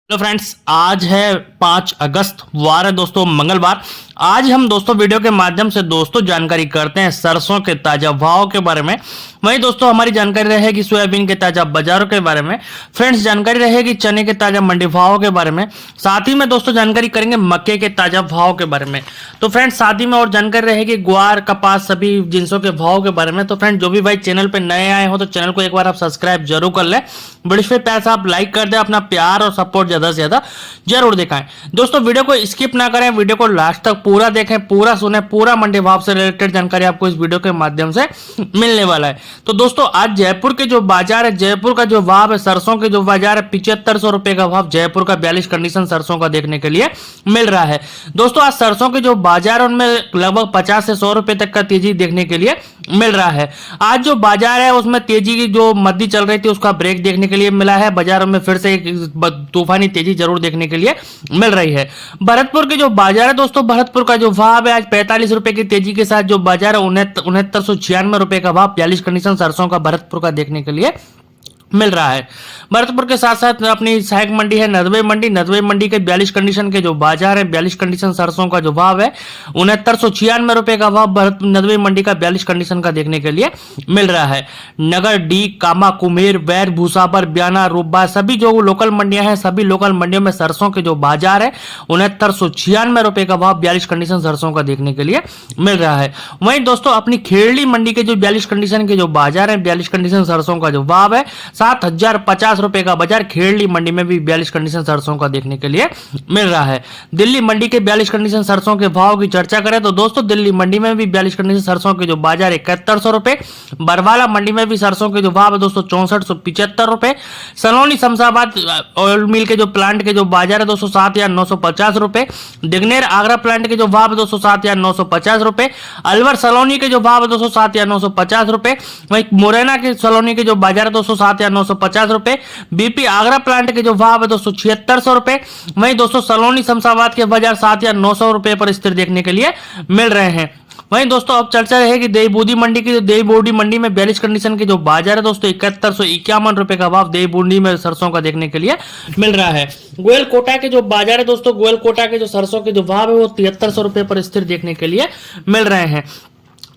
Hello friends, आज है 5 अगस्त, वार है दोस्तों, मंगलवार। आज हम दोस्तों वीडियो के माध्यम से दोस्तों जानकारी करते हैं सरसों के ताजा भाव के बारे में। वहीं दोस्तों हमारी जानकारी रहेगी सोयाबीन के ताजा बाजारों के बारे में। फ्रेंड्स, जानकारी रहेगी चने के ताजा मंडी भाव के बारे में। साथ ही में दोस्तों जानकारी करेंगे मक्के के ताजा भाव के बारे में। तो फ्रेंड्स, साथ ही में और जानकारी रहेगी ग्वार, कपास, सभी जिनसों के भाव के बारे में। तो फ्रेंड्स, जो भी भाई चैनल पे नए आए हो तो चैनल को एक बार आप सब्सक्राइब जरूर कर ले। वीडियो पे पैसा आप लाइक कर दे, अपना प्यार और सपोर्ट ज्यादा से ज्यादा जरूर दिखाएं। दोस्तों वीडियो को स्किप ना करें, वीडियो को लास्ट तक पूरा देखें, पूरा सुने, पूरा मंडी भाव से रिलेटेड जानकारी आपको इस वीडियो के माध्यम से मिलने वाला है। तो दोस्तों आज जयपुर के जो बाजार है, जयपुर का जो भाव है, सरसों के जो बाजार है 7500 रुपए का भाव जयपुर का 42 कंडीशन सरसों का देखने के लिए मिल रहा है। दोस्तों आज सरसों के जो बाजार है उनमें लगभग 50 से 100 रुपए तक का तेजी देखने के लिए मिल रहा है। आज जो बाजार है उसमें तेजी की जो मद्दी चल रही थी उसका ब्रेक देखने के लिए मिला है। बाजारों में फिर से एक तूफानी तेजी जरूर देखने के लिए मिल रही है। भरतपुर के जो बाजार है दोस्तों, भरतपुर का जो भाव है आज 45 रुपए की तेजी के साथ जो बाजार है 6996 रुपए का भाव 42 कंडीशन सरसों का भरतपुर का देखने के लिए मिल रहा है। भरतपुर के साथ साथ अपनी सहायक मंडी है नदवे मंडी। नदवे मंडी के 42 कंडीशन के जो बाजार है, 42 कंडीशन सरसों का जो भाव है 6996 रुपए का भाव नदवे मंडी का 42 कंडीशन का देखने के लिए मिल रहा है। नगर, डी, कामा, कुमेर, वैर, भूसाबर, ब्याना, रूबा, सभी जो लोकल मंडियां हैं, सभी लोकल मंडियों में सरसों के जो बाजार है 6996 रुपए का भाव 42 कंडीशन सरसों का देखने के लिए मिल रहा है। वहीं दोस्तों अपनी खेरली मंडी के जो 42 कंडीशन के जो बाजार है, 42 कंडीशन सरसों का जो भाव है 7050 रुपए का बाजार खेरली मंडी में भी 42 कंडीशन सरसों का देखने के लिए मिल रहा है। दिल्ली मंडी के 42 कंडीशन सरसों के भाव की चर्चा करें तो दोस्तों दिल्ली मंडी में भी 42 कंडीशन सरसों के जो बाजार 7100 रुपए। बरवाला मंडी में भी सरसों के जो भाव है दोस्तों 6475 रुपए। सलोनी शमशाबाद ऑयल मिल के जो प्लांट के जो बाजार है दोस्तों 7950 रुपए। दिग्नेर आगरा प्लांट के जो भाव है दोस्तों 7950 रुपए। अलवर सलोनी के जो भाव है दोस्तों 7950 रुपए। वहीं मुरैना के सलोनी के जो बाजार है दोस्तों 7950 रुपए। बीपी आगरा प्लांट के जो भाव है दोस्तों 7600 रुपए। वहीं दोस्तों सलोनी शमशाबाद के बाजार 7900 रुपए पर स्थिर देखने के लिए मिल रहे हैं। वहीं दोस्तों अब चर्चा रहेगी देवी बूंदी मंडी की। देवी बूंदी मंडी में 42 कंडीशन के जो बाजार है दोस्तों 7151 रुपए का भाव देवी बूंदी में सरसों का देखने के लिए मिल रहा है। गोयल कोटा के जो बाजार है दोस्तों, गोयल कोटा के जो सरसों के जो भाव है वो 7300 रुपए पर स्थिर देखने के लिए मिल रहे हैं।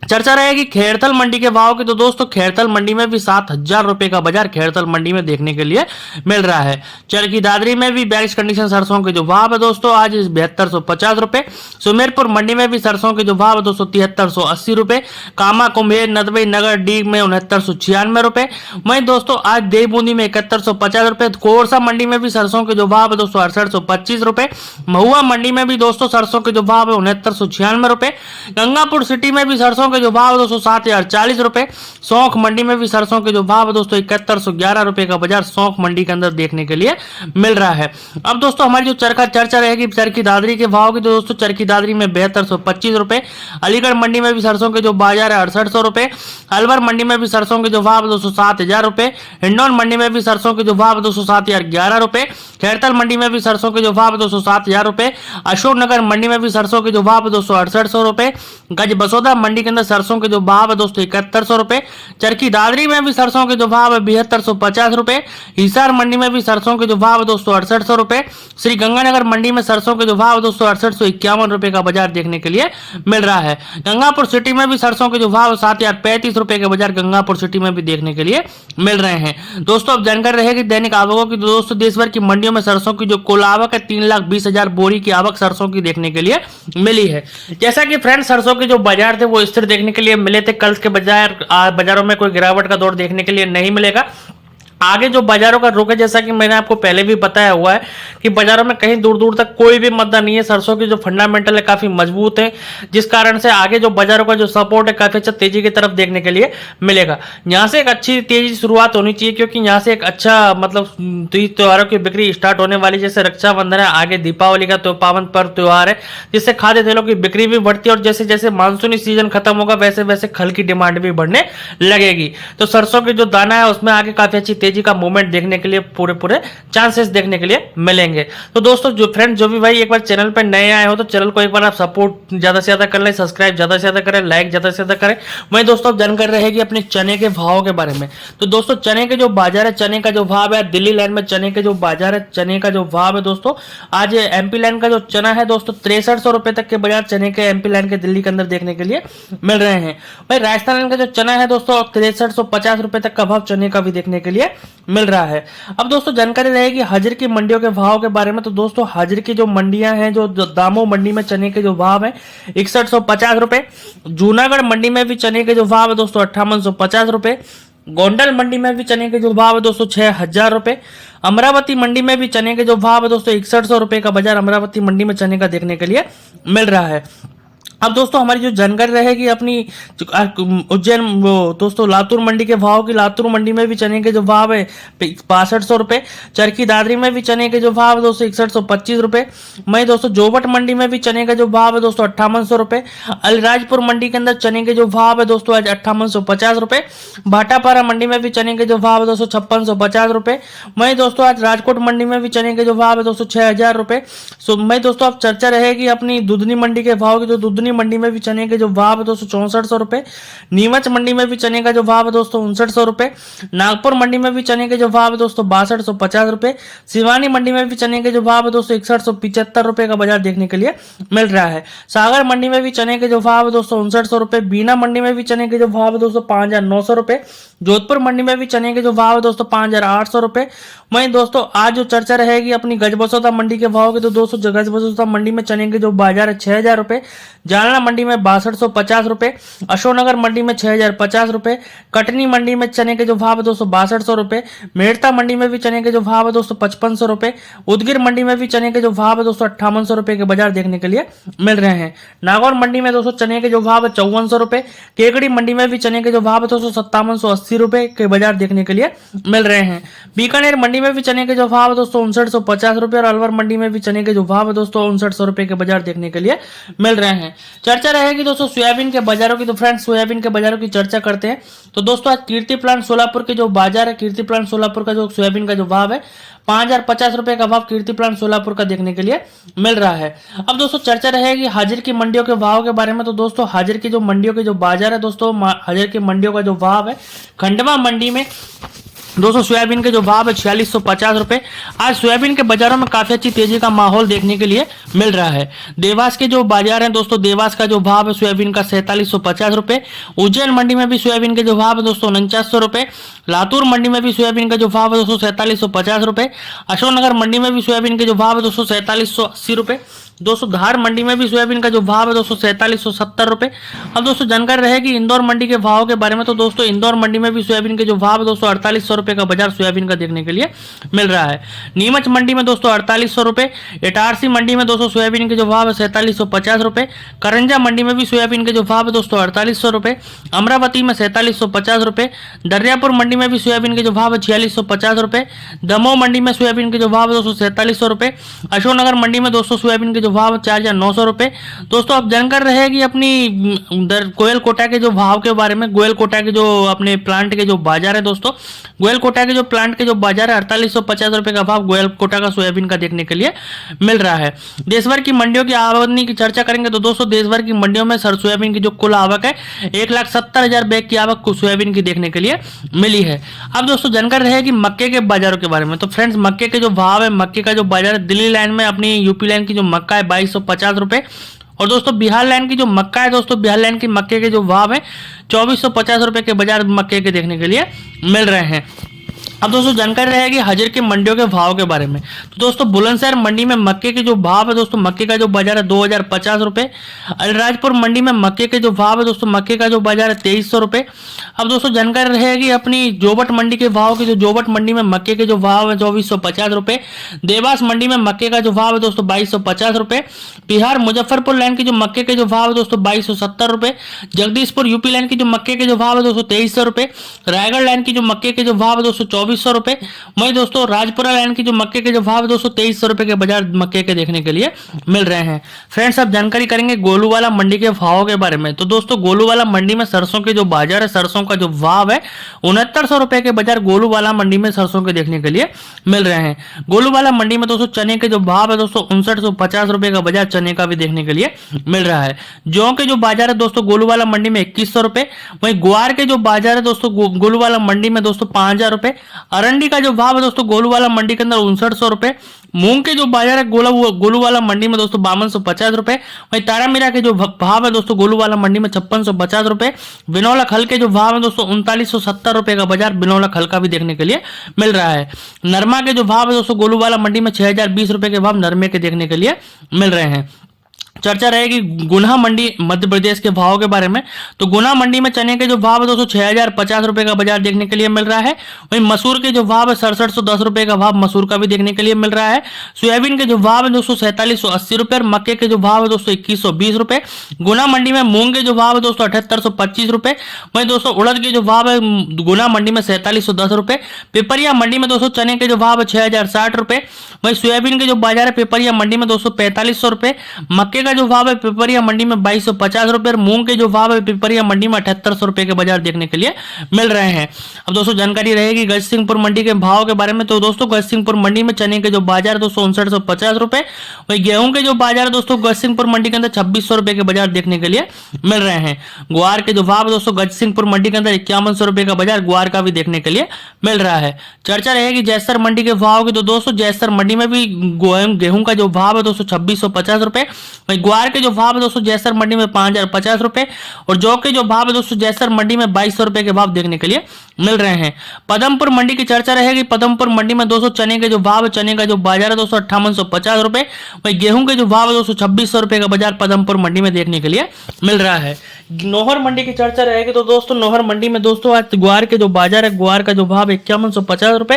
चर्चा रहेगी खेड़तल मंडी के भाव की। तो दोस्तों खेड़तल मंडी में भी 7000 रुपए का बाजार खेड़तल मंडी में देखने के लिए मिल रहा है। चरखी दादरी में भी 42 कंडीशन सरसों के जो भाव है दोस्तों आज 7250 रुपए। सुमेरपुर मंडी में भी सरसों के जो भाव है दोस्तों 7380 रुपए। कामा, कुम्हेर, नदवे, नगर, डी में 6996 रुपए। वहीं दोस्तों आज देव बूंदी में 7150 रुपए। कोरसा मंडी में भी सरसों के जो भाव है दोस्तों 6825 रुपए। महुआ मंडी में भी दोस्तों सरसों के जो भाव है 6996 रुपए। गंगापुर सिटी में भी सरसों के जो भाव दोस्तों 7040 रुपए। सौंख मंडी में भी सरसों के जो भाव दोस्तों 7111 रुपए का बाजार सौंख मंडी के अंदर देखने के लिए मिल रहा है। अब दोस्तों हमारी जो चर्चा रहेगी चरखी दादरी के भाव की। तो दोस्तों चरखी दादरी में 7225 रुपए। अलीगढ़ मंडी में भी सरसों के जो बाजार है 6800 रुपए। अलवर मंडी में भी सरसों के जो भाव दोस्तों 7000 रुपए। हिंडौन मंडी में भी सरसों के जो भाव दोस्तों 7011 रुपए। खेरतल मंडी में भी सरसों के जो भाव दोस्तों 7000 रुपए। अशोकनगर मंडी में भी सरसों के जो भाव दोस्तों 6800 रुपए। गज बसोदा मंडी के अंदर सरसों के जो भाव है दोस्तों 7100 रुपए। चरखी दादरी में भी सरसों के जो भाव है 7250 रुपए। हिसार मंडी में भी सरसों के जो भाव है दोस्तों 6800 रुपए। श्री गंगानगर मंडी में सरसों के जो भाव है दोस्तों 6851 रुपए का बाजार देखने के लिए मिल रहा है। गंगापुर सिटी में भी सरसों के जो भाव 7035 रुपए के बाजार गंगापुर सिटी में भी देखने के लिए मिल रहे हैं। दोस्तों अब जानकारी रहेगी दैनिक आवकों की। दोस्तों देश भर की मंडियों में सरसों की जो कुल आवक है 3,20,000 बोरी की आवक सरसों की देखने के लिए मिली है। जैसा कि फ्रेंड सरसों के जो बाजार थे वो स्थिर देखने के लिए मिले थे। कल के बाजारों में कोई गिरावट का दौर देखने के लिए नहीं मिलेगा। आगे जो बाजारों का रुख है, जैसा कि मैंने आपको पहले भी बताया हुआ है कि बाजारों में कहीं दूर दूर तक कोई भी मुद्दा नहीं है। सरसों की जो फंडामेंटल है काफी मजबूत है, जिस कारण से आगे जो बाजारों का जो सपोर्ट है काफी अच्छा तेजी की तरफ देखने के लिए मिलेगा। यहाँ से एक अच्छी तेजी शुरुआत होनी चाहिए, क्योंकि यहाँ से एक अच्छा मतलब त्योहारों की बिक्री स्टार्ट होने वाली, जैसे रक्षाबंधन है, आगे दीपावली का तो पावन पर्व त्योहार है, जिससे खाद्य तेलों की बिक्री भी बढ़ती है। और जैसे जैसे मानसूनी सीजन खत्म होगा वैसे वैसे खल की डिमांड भी बढ़ने लगेगी। तो सरसों की जो दाना है उसमें आगे काफी अच्छी तेजी का मूवमेंट देखने के लिए पूरे चांसेस देखने के लिए मिलेंगे। तो दोस्तों जो फ्रेंड्स जो भी भाई एक बार चैनल पर नए आए हो तो चैनल को एक बार आप सपोर्ट ज्यादा से ज्यादा कर लें, सब्सक्राइब ज्यादा से ज्यादा करें, लाइक ज्यादा से ज्यादा करें। वहीं दोस्तों अब जानकारी रहेगी अपने चने के भाव के बारे में। तो दोस्तों चने के जो बाजार है, चने का जो भाव है दिल्ली लाइन में, चने के जो बाजार है, चने का जो भाव है दोस्तों, आज एमपी लाइन का जो चना है दोस्तों 6300 रुपए तक के बाजार चने के एमपी लाइन के दिल्ली के अंदर देखने के लिए मिल रहे हैं। भाई राजस्थान लाइन का जो चना है दोस्तों 6350 रुपए तक का भाव चने का भी देखने के लिए मिल रहा है। अब दोस्तों जानकारी रहेगी हाजिर की मंडियों के भाव के बारे में। तो दोस्तों हाजिर की जो मंडियां हैं, जो दामों मंडी में चने के जो भाव है 6150 रुपए, जूनागढ़ मंडी में भी चने के जो भाव है दोस्तों 5850 रुपए, गोंडल मंडी में भी चने के जो भाव है दोस्तों 6000 रुपए, अमरावती मंडी में भी चने के जो भाव है दोस्तों 6100 रुपए का बाजार अमरावती मंडी में चने का देखने के लिए मिल रहा है। अब दोस्तों हमारी जो जानकारी रहेगी अपनी उज्जैन वो दोस्तों लातूर मंडी के भाव की, लातूर मंडी में भी चने के जो भाव है 6500 रुपए, चरखी दादरी में भी चने के जो भाव है दोस्तों 6125 रुपए, वहीं दोस्तों जोबट मंडी में भी चने का जो भाव है दोस्तों 5800 रुपए, अलीराजपुर मंडी के अंदर चने के जो भाव है दोस्तों आज 5850 रुपए, भाटापारा मंडी में भी चने के जो भाव है दोस्तों 5650 रुपए, वहीं दोस्तों आज राजकोट मंडी में भी चने के जो भाव है दोस्तों 6000 रुपए। वहीं दोस्तों अब चर्चा रहेगी अपनी दुधनी मंडी के भाव की। तो दुधनी मंडी में भी चने के जो भाव है दोस्तों 6400 रुपए, नीमच मंडी में भी चने का जो भाव है दोस्तों 5900 रुपए, नागपुर मंडी में भी चने के जो भाव है दोस्तों 6250 रुपए, सिवानी मंडी में भी चने के जो भाव है दोस्तों 6175 रुपए का बाजार देखने के लिए मिल रहा है। सागर मंडी में भी चने के जो भाव है दोस्तों 5900 रुपए, बीना मंडी में भी चने के जो भाव है दोस्तों 5900 रुपए, जोधपुर मंडी में भी चने के जो भाव है दोस्तों 5800 रुपए। वहीं दोस्तों आज जो चर्चा रहेगी अपनी गजबसौदा मंडी के भाव की। तो दोस्तों गजबसौदा मंडी में चने के जो बाजार है 6000 रुपए, जालना मंडी में 6250 रुपए, अशोकनगर मंडी में 6050 रुपए, कटनी मंडी में चने के जो भाव है दोस्तों 6200 रुपए, मेड़ता मंडी में भी चने के जो भाव है दोस्तों 5500 रुपए, उदगिर मंडी में भी चने के जो भाव है दोस्तों 5800 रुपए के बाजार देखने के लिए मिल रहे हैं। नागौर मंडी में दोस्तों चने के जो भाव है 5400 रुपए, केकड़ी मंडी में भी चने के जो भाव है दोस्तों 5780 रुपए के बाजार देखने के लिए मिल रहे हैं। बीकानेर मंडी में भी चने के जो भाव है दोस्तों 5950 रुपए और अलवर मंडी में भी चने के जो भाव है दोस्तों 5900 रुपए के बाजार देखने के लिए मिल रहे हैं। चर्चा रहेगी दोस्तों सोयाबीन के बाजारों की। तो फ्रेंड्स सोयाबीन के बाजारों की चर्चा करते हैं। तो दोस्तों आज कीर्ति प्लांट सोलापुर के जो बाजार है, कीर्ति प्लांट सोलापुर का जो सोयाबीन का जो भाव है 5050 रुपए का भाव कीर्ति प्लांट सोलापुर का देखने के लिए मिल रहा है। अब दोस्तों चर्चा रहेगी हाजिर की मंडियों के भाव के बारे में। तो दोस्तों हाजिर की जो मंडियों के जो बाजार है दोस्तों, हाजिर की मंडियों का जो भाव है, खंडवा मंडी में दोस्तों सोयाबीन के जो भाव है 4650 रुपए। आज सोयाबीन के बाजारों में काफी अच्छी तेजी का माहौल देखने के लिए मिल रहा है। देवास के जो बाजार हैं दोस्तों, देवास का जो भाव है सोयाबीन का 4750 रुपए। उज्जैन मंडी में भी सोयाबीन के जो भाव है दोस्तों 4900 रुपए। लातूर मंडी में भी सोयाबीन का जो भाव है दोस्तों 4750 रुपए। अशोकनगर मंडी में भी सोयाबीन के जो भाव है दोस्तों 4780 रुपए। दोस्तों धार मंडी में भी सोयाबीन का जो भाव है दोस्तों 4770 रुपए। अब दोस्तों जानकारी रहेगी इंदौर मंडी के भाव के बारे में। तो दोस्तों इंदौर मंडी में भी सोयाबीन के जो भाव है दोस्तों 4800 रुपए का बाजार सोयाबीन का देखने के लिए मिल रहा है। नीमच मंडी में दोस्तों 4800 रुपए। इटारसी मंडी में दोस्तों सोयाबीन के जो भाव है 4750 रुपए। करंजा मंडी में भी सोयाबीन के जो भाव है दोस्तों 4800 रुपए। अमरावती में 4750 रुपए। दरियापुर मंडी में भी सोयाबीन के जो भाव है 4650 रुपए। दमोह मंडी में सोयाबीन के जो भाव है दोस्तों 4700 रुपए। अशोकनगर मंडी में दोस्तों सोयाबीन के भाव 4900 रुपए। दोस्तों अब जानकारी रहेगी अपनी गोयल कोटा के जो भाव के बारे में। गोयल कोटा के जो अपने प्लांट के जो बाजार है दोस्तों, गोयल कोटा के जो प्लांट के जो बाजार है 4850 रुपए का भाव गोयल कोटा का सोयाबीन का देखने के लिए मिल रहा है। देशभर की मंडियों की आमदनी की चर्चा करेंगे। तो दोस्तों देशभर की मंडियों में सर सोयाबीन की जो कुल आवक है 1,70,000 बैग की आवक को सोयाबीन की देखने के लिए मिली है। अब दोस्तों जानकारी रहेगी मक्के के बाजारों के बारे में। तो फ्रेंड्स मक्के के जो भाव है, मक्के का जो बाजार है दिल्ली लाइन में अपनी यूपी लाइन की जो मक्का है 2250 रुपए। और दोस्तों बिहार लाइन की जो मक्का है दोस्तों, बिहार लाइन की मक्के के जो भाव है 2450 रुपए के बाजार मक्के के देखने के लिए मिल रहे हैं। अब दोस्तों जानकारी रहेगी हाजिर की मंडियों के भाव के बारे में। तो दोस्तों बुलंदशहर मंडी में मक्के के जो भाव है दोस्तों, मक्के का जो बाजार है 2050 रुपए। अलीराजपुर मंडी में मक्के के जो भाव है दोस्तों, मक्के का जो बाजार है 2300 रुपए। अब दोस्तों जानकारी रहेगी अपनी जोबट मंडी के भाव की। जो जोबट मंडी में मक्के के जो भाव है 2450 रुपए। देवास मंडी में मक्के का जो भाव है दोस्तों 2250 रुपए। बिहार मुजफ्फरपुर लाइन की जो मक्के के जो भाव है दोस्तों 2270 रुपए। जगदीशपुर यूपी लाइन की जो मक्के के जो भाव है दोस्तों 2300 रुपए। रायगढ़ लाइन की जो मक्के के जो भाव है दोस्तों 2400 रुपए। वहीं दोस्तों राजपुरा लाइन की जो मक्के के जो भाव है दोस्तों 2300 रुपए के बाजार मक्के के देखने के लिए मिल रहे हैं। फ्रेंड्स अब जानकारी करेंगे गोलूवाला मंडी के भावों के बारे में। तो दोस्तों गोलूवाला मंडी में सरसों के जो बाजार है, सरसों का जो भाव है 6900 रुपए के बाजार गोलूवाला मंडी में सरसों के देखने के लिए मिल रहे हैं। गोलूवाला मंडी में दोस्तों चने के जो भाव है दोस्तों 5950 रुपए का बाजार चने का भी देखने के लिए मिल रहा है। जौ के जो बाजार है दोस्तों गोलूवाला मंडी में 2100 रुपए। वहीं ग्वार के जो बाजार है दोस्तों गोलूवाला मंडी में दोस्तों 5000 रुपए। अरंडी का जो भाव है दोस्तों गोलूवाला मंडी के अंदर 5900 रुपए। मूंग के जो बाजार है गोलूवाला मंडी में दोस्तों 5250 रुपए। वहीं तारामीरा के जो भाव है दोस्तों गोलूवाला मंडी में 5650 रुपए। बिनौला खल के जो भाव है दोस्तों 3970 रुपए का बाजार बिनौला खल का भी देखने के लिए मिल रहा है। नरमा के जो भाव है दोस्तों गोलूवाला मंडी में 6020 रुपए के भाव नरमे के देखने के लिए मिल रहे हैं। चर्चा रहेगी गुना मंडी मध्य प्रदेश के भाव के बारे में। तो गुना मंडी में चने के जो भाव है दोस्तों 6050 रुपए का बाजार देखने के लिए मिल रहा है। वहीं मसूर के जो भाव है 6710 रुपए का भाव मसूर का भी देखने के लिए मिल रहा है। सोयाबीन के जो भाव है दोस्तों 4780 रुपए और मक्के के जो भाव है दोस्तों 2120 रुपए। गुना मंडी में मूंग के जो भाव है दोस्तों 7825 रुपए। वहीं दोस्तों उड़द के जो भाव है गुना मंडी में 4710 रुपए। पिपरिया मंडी में दोस्तों चने के जो भाव है 6060 रुपए। वहीं सोयाबीन के जो बाजार है पिपरिया मंडी में दोस्तों 4500 रुपए। मक्के का जो भाव है पिपरिया मंडी में 2250 रुपए और मूंग के जो भाव है पिपरिया मंडी में 7800 रुपए के बाजार देखने के लिए मिल रहे हैं। अब दोस्तों जानकारी रहेगी गजसिंहपुर मंडी के भाव के बारे में। तो दोस्तों गजसिंहपुर मंडी में चने के जो बाजार दोस्तों 5950 रुपए। वही गेहूं के जो बाजार दोस्तों गजसिंहपुर मंडी के अंदर 2600 रुपए के बाजार देखने के लिए मिल रहे हैं। ग्वार के जो भाव दोस्तों गजसिंहपुर मंडी के अंदर 5100 रुपए का बाजार ग्वार का भी देखने के लिए मिल रहा है। चर्चा रहेगी जैसर मंडी के भाव की। तो दोस्तों जैसर मंडी में भी गेहूं का जो भाव है दोस्तों 2650 रुपए। वही ग्वार के जो भाव है दोस्तों जैसर मंडी में 5050 रुपए और जौ के जो भाव है दोस्तों जैसर मंडी में 2200 रुपए के भाव देखने के लिए मिल रहे हैं। पदमपुर मंडी की चर्चा रहेगी। पदमपुर मंडी में दोस्तों चने के जो भाव है, चने का जो बाजार है दोस्तों 5850 रुपए। वही गेहूं के जो भाव है दोस्तों 2600 रुपए का बाजार पदमपुर मंडी में देखने के लिए मिल रहा है। नौहर मंडी की चर्चा रहेगी। तो दोस्तों नौहर मंडी में दोस्तों आज ग्वार के जो बाजार है ग्वार का जो भाव 5150 रुपए।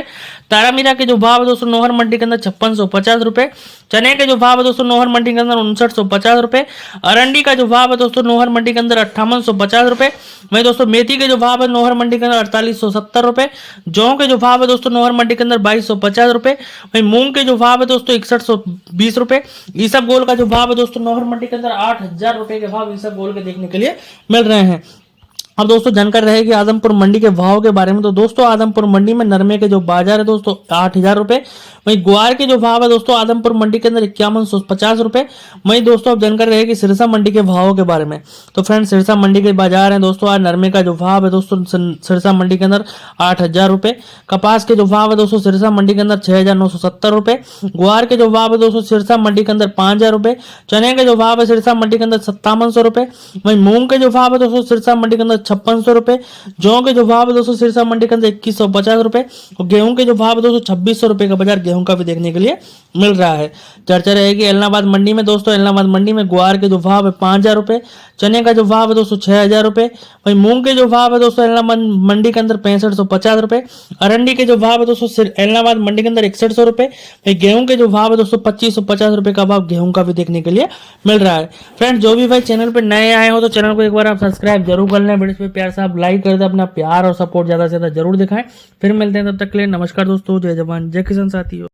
तारामीरा के जो भाव है दोस्तों नौहर मंडी के अंदर 5650 रुपए। चने के जो भाव है दोस्तों नौहर मंडी के अंदर 5950 रुपए। अरंडी का जो भाव है दोस्तों नौहर मंडी के अंदर 5850 रुपए। वहीं दोस्तों मेथी के जो भाव है नौहर मंडी के अंदर 4870 रुपए। जौ के जो भाव है दोस्तों नौहर मंडी के अंदर 2250 रुपए। वहीं मूंग के जो भाव है दोस्तों 6120 रुपए। ईसब गोल का जो भाव है दोस्तों नौहर मंडी के अंदर 8000 रुपए के भाव ईसब गोल के देखने के लिए मिल रहे हैं। अब दोस्तों जानकारी रहेगी आदमपुर मंडी के भाव के बारे में। तो दोस्तों आदमपुर मंडी में नरमे के जो बाजार है दोस्तों 8000 रुपए। वहीं ग्वार के जो भाव है दोस्तों आदमपुर मंडी के अंदर 5150 रुपए। वहीं दोस्तों अब जानकारी रहेगी सिरसा मंडी के भाव के बारे में। तो फ्रेंड्स सिरसा मंडी के बाजार है दोस्तों आज नरमे का जो भाव है दोस्तों सिरसा मंडी के अंदर 8000 रुपए। कपास के जो भाव है दोस्तों सिरसा मंडी के अंदर 6970 रुपए। ग्वार के जो भाव है दोस्तों सिरसा मंडी के अंदर 5000 रुपए। चने के जो भाव है सिरसा मंडी के अंदर 5700 रुपए। वहीं मूंग के जो भाव है दोस्तों सिरसा मंडी के अंदर 5600 रुपए। जौ के जो भाव है दोस्तों सिरसा मंडी के अंदर 2150 रुपए और गेहूं के जो भाव है दोस्तों 2600 रुपए का बाजार गेहूं का भी देखने के लिए मिल रहा है। चर्चा रहेगी इलाहाबाद मंडी में। दोस्तों इलाहाबाद मंडी में ग्वार के जो भाव है 5000 रुपए। चने का जो भाव है दोस्तों 6000 रुपए। वहीं मूंग के जो भाव है दोस्तों इलाहाबाद मंडी के अंदर 6550 रुपए। अरंडी के जो भाव है दोस्तों इलाहाबाद मंडी के अंदर 6100 रुपए। वहीं गेहूं के जो भाव है दोस्तों 2550 रुपए का भाव गेहूं का भी देखने के लिए मिल रहा है। फ्रेंड्स जो भी भाई चैनल पर नए आए हो तो चैनल को एक बार आप सब्सक्राइब जरूर कर लें। वीडियो पे प्यार से आप लाइक कर दें। अपना प्यार और सपोर्ट ज्यादा से ज्यादा जरूर दिखाएं। फिर मिलते हैं, तब तक के लिए नमस्कार दोस्तों। जय जवान जय किसान साथियों।